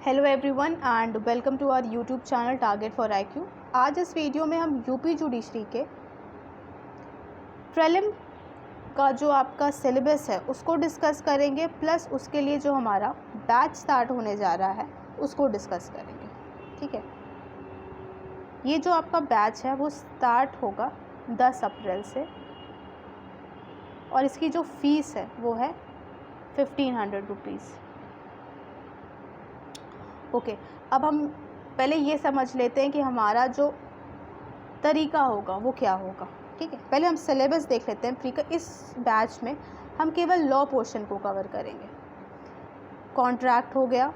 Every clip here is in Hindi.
Hello everyone and welcome to our YouTube channel target for IQ. आज इस वीडियो में हम यूपी जुडिशरी के प्रीलिम का जो आपका सिलेबस है उसको डिस्कस करेंगे, प्लस उसके लिए जो हमारा बैच स्टार्ट होने जा रहा है उसको डिस्कस करेंगे। ठीक है, ये जो आपका बैच है वो स्टार्ट होगा 10 अप्रैल से और इसकी जो फ़ीस है वो है 1500 रुपीज़। ओके, अब हम पहले ये समझ लेते हैं कि हमारा जो तरीका होगा वो क्या होगा। ठीक है, पहले हम सिलेबस देख लेते हैं प्री का। इस बैच में हम केवल लॉ पोर्शन को कवर करेंगे। कॉन्ट्रैक्ट हो गया,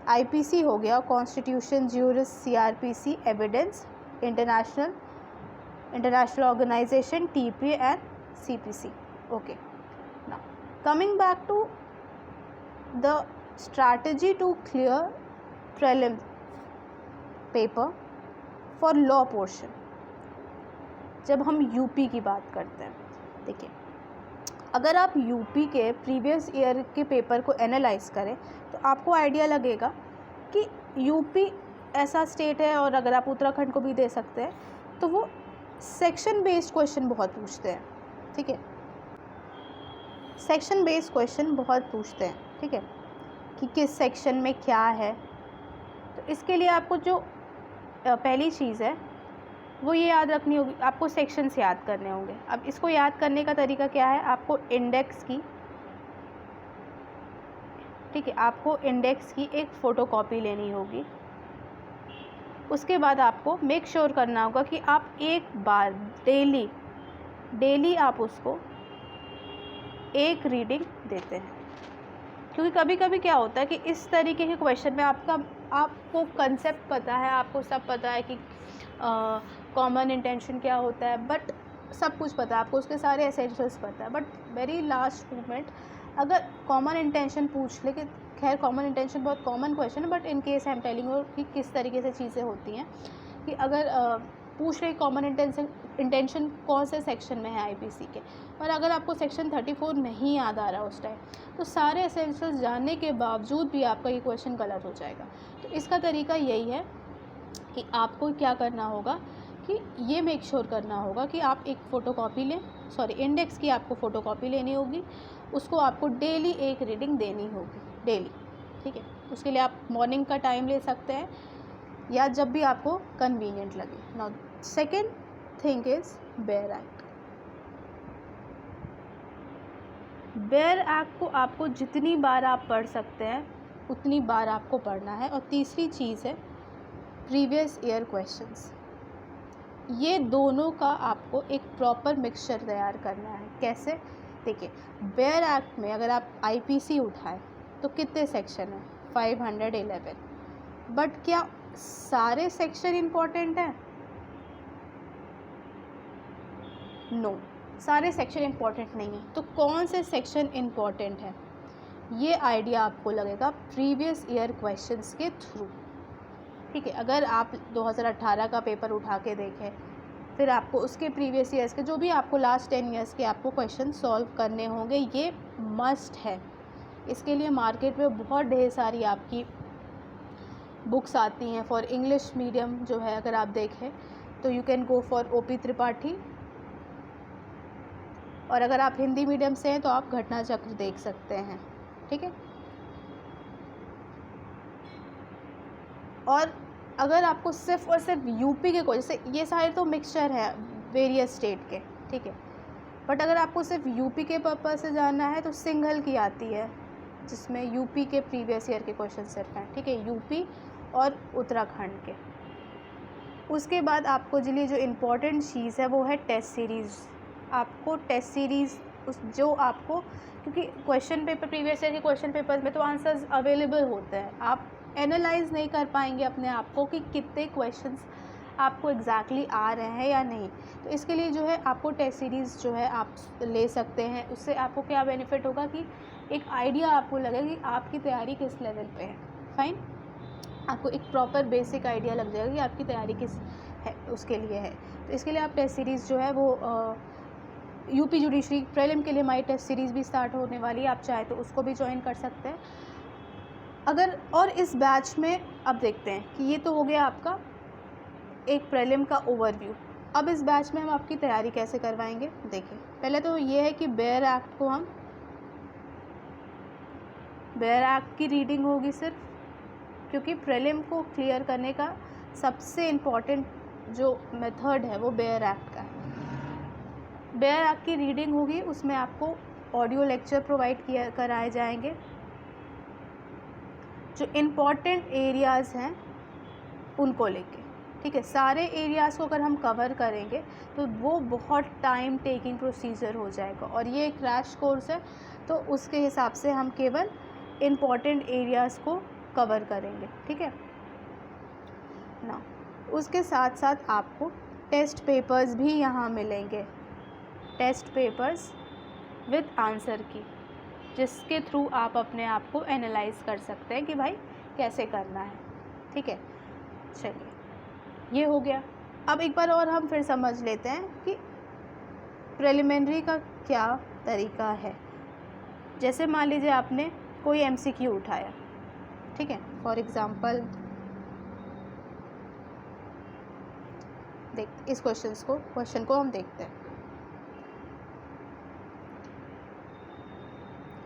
आईपीसी हो गया, constitution, juris, CrPC, evidence, international organisation, TP and CPC. Okay, now coming back to the strategy to clear prelim paper for law portion। जब हम यूपी की बात करते हैं, देखिए अगर आप यूपी के प्रीवियस ईयर के पेपर को एनालाइज करें तो आपको आइडिया लगेगा कि यूपी ऐसा स्टेट है, और अगर आप उत्तराखंड को भी दे सकते हैं, तो वो सेक्शन बेस्ड क्वेश्चन बहुत पूछते हैं। ठीक है, सेक्शन बेस्ड क्वेश्चन बहुत पूछते हैं। ठीक है, कि किस सेक्शन में क्या है। तो इसके लिए आपको जो पहली चीज़ है वो ये याद रखनी होगी, आपको सेक्शंस याद करने होंगे। अब इसको याद करने का तरीका क्या है, आपको इंडेक्स की, ठीक है, आपको इंडेक्स की एक फ़ोटोकॉपी लेनी होगी। उसके बाद आपको मेक श्योर करना होगा कि आप एक बार डेली आप उसको एक रीडिंग देते हैं, क्योंकि कभी कभी क्या होता है कि इस तरीके के क्वेश्चन में आपको कंसेप्ट पता है, आपको सब पता है कि कॉमन इंटेंशन क्या होता है, बट सब कुछ पता है आपको, उसके सारे एसेंशियल्स पता है, बट वेरी लास्ट मोमेंट अगर कॉमन इंटेंशन पूछ ले, कि खैर कॉमन इंटेंशन बहुत कॉमन क्वेश्चन है, but in case I am telling you कि किस तरीके से चीज़ें होती हैं, कि अगर पूछ रहे कॉमन इंटेंशन कौन से सेक्शन में है आईपीसी के, और अगर आपको सेक्शन 34 नहीं याद आ रहा उस टाइम, तो सारे एसेंशियल्स जानने के बावजूद भी आपका ये क्वेश्चन गलत हो जाएगा। तो इसका तरीका यही है कि आपको क्या करना होगा कि ये मेक श्योर करना होगा कि आप एक फ़ोटोकॉपी लें, इंडेक्स की आपको फ़ोटोकॉपी लेनी होगी, उसको आपको डेली एक रीडिंग देनी होगी, डेली। ठीक है, उसके लिए आप मॉर्निंग का टाइम ले सकते हैं या जब भी आपको कन्वीनियंट लगे। Now second thing is bare act. Bare act को आपको जितनी बार आप पढ़ सकते हैं उतनी बार आपको पढ़ना है। और तीसरी चीज़ है प्रीवियस ईयर क्वेश्चंस। ये दोनों का आपको एक प्रॉपर मिक्सचर तैयार करना है। कैसे, देखिए बेयर एक्ट में अगर आप आईपीसी उठाएं तो कितने सेक्शन हैं, 511, बट क्या सारे सेक्शन इम्पॉर्टेंट हैं? नो, सारे सेक्शन इम्पॉर्टेंट नहीं है। तो कौन से सेक्शन इम्पॉर्टेंट है, ये आइडिया आपको लगेगा प्रीवियस ईयर क्वेश्चंस के थ्रू। ठीक है, अगर आप 2018 का पेपर उठा के देखें, फिर आपको उसके प्रीवियस ईयर्स के जो भी आपको लास्ट 10 ईयर्स के आपको क्वेश्चन सॉल्व करने होंगे, ये मस्ट है। इसके लिए मार्केट में बहुत ढेर सारी आपकी बुक्स आती हैं। फॉर इंग्लिश मीडियम जो है, अगर आप देखें तो you can go for OP Tripathi, और अगर आप हिंदी मीडियम से हैं तो आप घटना चक्र देख सकते हैं। ठीक है, और अगर आपको सिर्फ और सिर्फ यूपी के क्वेश्चन से, ये सारे तो मिक्सचर है वेरियस स्टेट के, ठीक है, बट अगर आपको सिर्फ यूपी के पर्पज से जानना है तो सिंघल की आती है, जिसमें यूपी के प्रीवियस ईयर के क्वेश्चन सिर्फ हैं। ठीक है, यूपी और उत्तराखंड के। उसके बाद आपको लिए जो इम्पोर्टेंट चीज़ है वो है टेस्ट सीरीज़। आपको टेस्ट सीरीज़ जो आपको, क्योंकि क्वेश्चन पेपर प्रीवियस ईयर के क्वेश्चन पेपर में तो आंसर्स अवेलेबल होते हैं, आप एनालाइज नहीं कर पाएंगे अपने आप को कि कितने क्वेश्चंस आपको एग्जैक्टली आ रहे हैं या नहीं। तो इसके लिए जो है आपको टेस्ट सीरीज़ जो है आप ले सकते हैं। उससे आपको क्या बेनिफिट होगा कि एक आइडिया आपको लगेगा कि आपकी तैयारी किस लेवल पे है। फाइन, आपको एक प्रॉपर बेसिक आइडिया लग जाएगा कि आपकी तैयारी किस है, उसके लिए है। तो इसके लिए आप टेस्ट सीरीज़ जो है वो यूपी जुडिशरी प्रीलिम के लिए माई टेस्ट सीरीज़ भी स्टार्ट होने वाली है, आप चाहे तो उसको भी ज्वाइन कर सकते हैं। अगर और इस बैच में अब देखते हैं कि ये तो हो गया आपका एक प्रीलिम का ओवरव्यू। अब इस बैच में हम आपकी तैयारी कैसे करवाएंगे, देखिए पहले तो ये है कि बेयर एक्ट को हम बेयर एक्ट की रीडिंग होगी सिर्फ, क्योंकि प्रीलिम को क्लियर करने का सबसे इम्पॉर्टेंट जो मेथड है वो बेयर एक्ट का है। बेयर एक्ट की रीडिंग होगी, उसमें आपको ऑडियो लेक्चर प्रोवाइड कराए जाएंगे। जो इम्पॉर्टेंट एरियाज़ हैं उनको लेके, ठीक है। सारे एरियाज़ को अगर हम कवर करेंगे तो वो बहुत टाइम टेकिंग प्रोसीजर हो जाएगा, और ये एक क्रैश कोर्स है तो उसके हिसाब से हम केवल इम्पॉर्टेंट एरियाज़ को कवर करेंगे, ठीक है ना। उसके साथ साथ आपको टेस्ट पेपर्स भी यहाँ मिलेंगे, टेस्ट पेपर्स विद आंसर की, जिसके थ्रू आप अपने आप को एनालाइज कर सकते हैं कि भाई कैसे करना है, ठीक है। चलिए ये हो गया। अब एक बार और हम फिर समझ लेते हैं कि प्रिलिमिनरी का क्या तरीका है। जैसे मान लीजिए आपने कोई एमसीक्यू उठाया, ठीक है, फॉर एग्ज़ाम्पल देख इस क्वेश्चन को हम देखते हैं।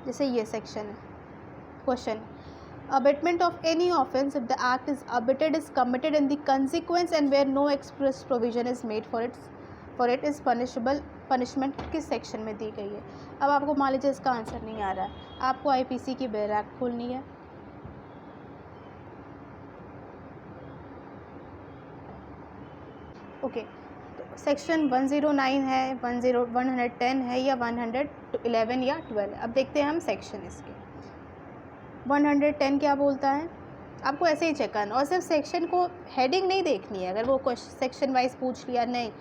जैसे ये सेक्शन है, question abetment of any offence if the act is abetted is committed in the consequence and where no express provision is made for it is punishable, punishment किस सेक्शन में दी गई है। अब आपको मान लीजिए इसका आंसर नहीं आ रहा है, आपको आईपीसी की बेयर एक्ट खोलनी है, ओके। तो सेक्शन 109 है, 110 है, या 111 या 12 है। अब देखते हैं हम सेक्शन इसके। 110 क्या बोलता है, आपको ऐसे ही चेक करना, और सिर्फ सेक्शन को हेडिंग नहीं देखनी है। अगर वो क्वेश्चन सेक्शन वाइज पूछ लिया, नहीं,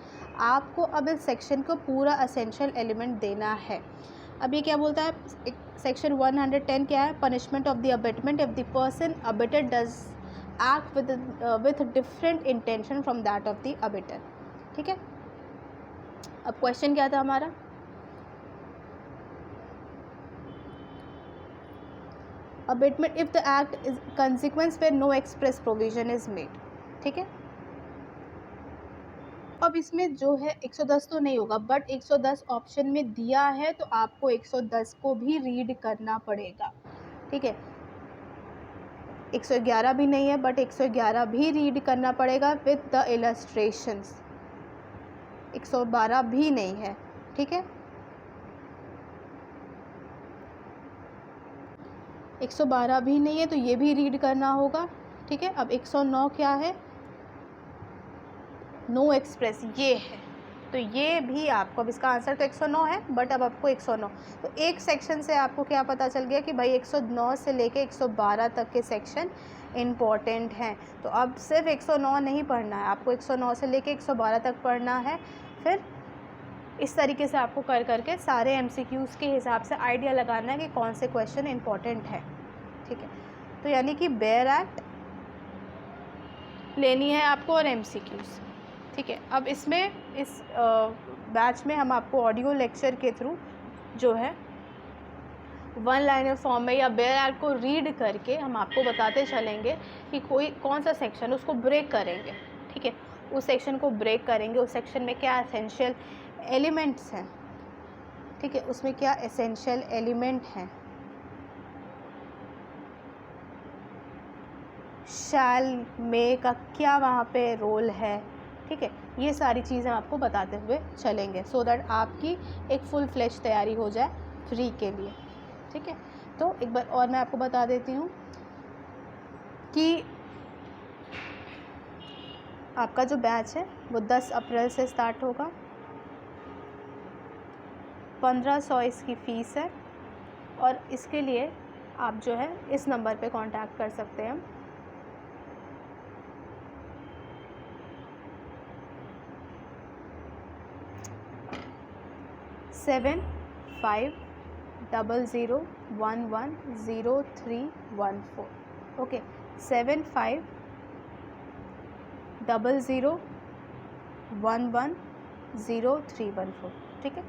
आपको अब इस सेक्शन को पूरा असेंशियल एलिमेंट देना है। अब ये क्या बोलता है, सेक्शन 110 क्या है, punishment of the abetment if the person abetted does act with different intention from that of the abettor, ठीक है। अब क्वेश्चन क्या था हमारा, abetment if the act is consequence where no express provision is made, ठीक है। अब इसमें जो है 110 तो नहीं होगा, बट 110 ऑप्शन में दिया है तो आपको 110 को भी रीड करना पड़ेगा, ठीक है। 111 भी नहीं है, बट 111 भी रीड करना पड़ेगा विद द इलस्ट्रेशंस। 112 भी नहीं है, ठीक है। 112 भी नहीं है तो ये भी रीड करना होगा, ठीक है। अब 109 क्या है, नो एक्सप्रेस, ये है, तो ये भी आपको, अब इसका आंसर तो 109 है, बट अब आपको 109, तो एक सेक्शन से आपको क्या पता चल गया कि भाई 109 से लेके 112 तक के सेक्शन इम्पॉर्टेंट हैं। तो अब सिर्फ 109 नहीं पढ़ना है, आपको 109 से लेके 112 तक पढ़ना है। फिर इस तरीके से आपको कर करके सारे MCQs के हिसाब से आइडिया लगाना है कि कौन से क्वेश्चन इम्पॉर्टेंट है, ठीक है। तो यानी कि बेयर एक्ट लेनी है आपको और MCQs, ठीक है। अब इसमें इस बैच में हम आपको ऑडियो लेक्चर के थ्रू जो है वन लाइनर फॉर्म में या बेयर एक्ट को रीड करके हम आपको बताते चलेंगे कि कोई कौन सा सेक्शन, उसको ब्रेक करेंगे, ठीक है। उस सेक्शन को ब्रेक करेंगे, उस सेक्शन में क्या एसेंशियल एलिमेंट्स हैं, ठीक है, उसमें क्या एसेंशियल एलिमेंट हैं, शैल मे का क्या वहाँ पे रोल है, ठीक है। ये सारी चीज़ें आपको बताते हुए चलेंगे सो दैट आपकी एक फुल फ्लेश तैयारी हो जाए फ्री के लिए, ठीक है। तो एक बार और मैं आपको बता देती हूँ कि आपका जो बैच है वो 10 अप्रैल से स्टार्ट होगा, 1500 इसकी फ़ीस है, और इसके लिए आप जो है इस नंबर पे कांटेक्ट कर सकते हैं। सेवन 7500110314, ओके, 7500110314, ठीक है।